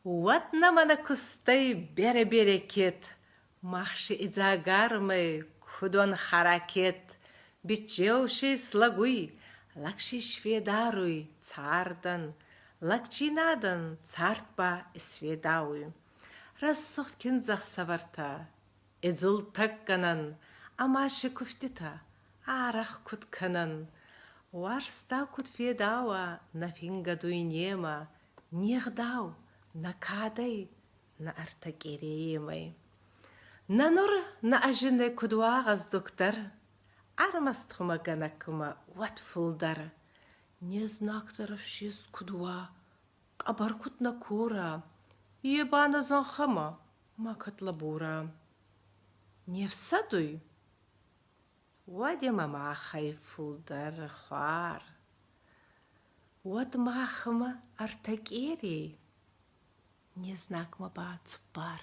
Уатна мана кустай бере-берекет, махши идзагармы, кудон харакет, бичеуши слагуй, лакши шведаруй, цардан, лакчинадан, цартба сведауй. Рассохт кинзах саварта, эдзул такканан, амаши куфтита, арах кутканан, Уарста кут федауа на финга дуйнема, нирдау, на кадай, на артакереемай. На нур на ажине кудуагаз доктор, армастхума ганакума ватфулдар. Не знакторов шиз кудуа, кабаркут на кура, ебана занхама, макат лабура. Не всадуй. Wadia mama chai fuldar chwar. Wad machma ar tag eri. Nie znak ma ba цупар.